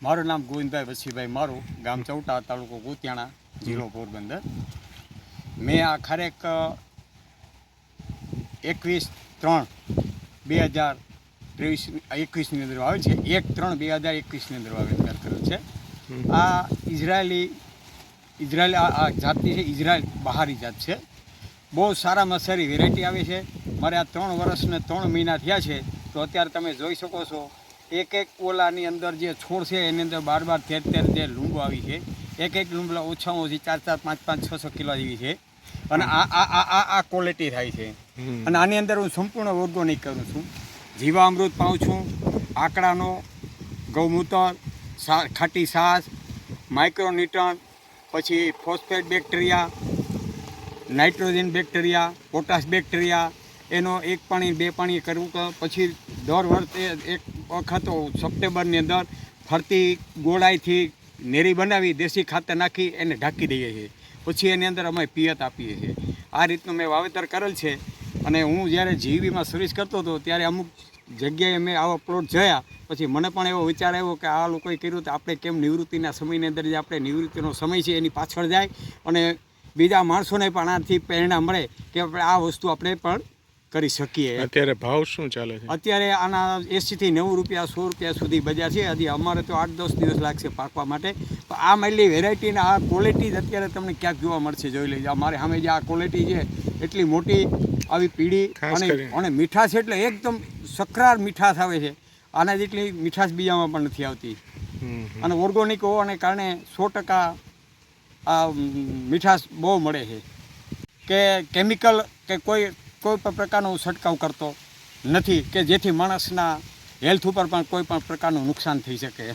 મારું નામ ગોવિંદભાઈ વસીભાઈ મારું, ગામ ચૌટા, તાલુકો કુતિયાણા, જિલ્લો પોરબંદર. મેં આ ખરેક 21/3/2021ની અંદર વાવેલ છે. 1/3/2021ની અંદર વાવેતર કરેલ છે. આ ઇઝરાયલી આ જાતની છે, ઇઝરાયલ બહારી જાત છે. બહુ સારામાં સારી વેરાયટી આવે છે. મારે આ 3 વર્ષ ને 3 મહિના થયા છે. તો અત્યારે તમે જોઈ શકો છો, એક ઓલાની અંદર જે છોડ છે એની અંદર 12 13 જે લૂંબો આવી છે. એક લૂંબલા ઓછામાં ઓછી 4 5 6 કિલો જેવી છે. અને આ ક્વોલિટી થાય છે. અને આની અંદર હું સંપૂર્ણ ઓર્ગોનિક કરું છું. જીવામૃત પાઉં છું, આકડાનો, ગૌમૂત્ર, ખાટી છાશ, માઇક્રોન્યુટ્રન, પછી phosphate bacteria, nitrogen bacteria, potash bacteria, એનો 1 પાણી 2 પાણી કરવું. પછી દર વર્ષે એક વખત સપ્ટેમ્બરની અંદર ફરતી ગોળાઈથી નેરી બનાવી દેશી ખાતર નાખી એને ઢાંકી દઈએ છીએ. પછી એની અંદર અમે પિયત આપીએ છીએ. આ રીતનું મેં વાવેતર કરેલ છે. અને હું જ્યારે જીવીમાં સર્વિસ કરતો હતો ત્યારે અમુક જગ્યાએ મેં આવા પ્લોટ જોયા. પછી મને પણ એવો વિચાર આવ્યો કે આ લોકોએ કર્યું તો આપણે કેમ નિવૃત્તિના સમયની અંદર જે આપણે નિવૃત્તિનો સમય છે એની પાછળ જાય અને બીજા માણસોને પણ આનાથી પ્રેરણા મળે કે આપણે આ વસ્તુ આપણે પણ કરી શકીએ. અત્યારે ભાવ શું ચાલે છે? અત્યારે આના 80 થી 90 રૂપિયા 100 રૂપિયા સુધી બજાર છે. હજી અમારે તો 8-10 દિવસ લાગશે પાકવા માટે. આ મારી વેરાયટીને આ ક્વોલિટી જ અત્યારે તમને ક્યાંક જોવા મળશે, જોઈ લેજો. અમારે સામે જે આ ક્વોલિટી છે એટલી મોટી આવી પીળી અને મીઠાશ એટલે એકદમ સખરાર મીઠાશ આવે છે. આના જેટલી મીઠાશ બીજામાં પણ નથી આવતી. અને ઓર્ગોનિક હોવાને કારણે 100% આ મીઠાશ બહુ મળે છે. કે કેમિકલ કે કોઈ પણ પ્રકારનો છંટકાવ કરતો નથી કે જેથી માણસના હેલ્થ ઉપર પણ કોઈ પણ પ્રકારનું નુકસાન થઈ શકે.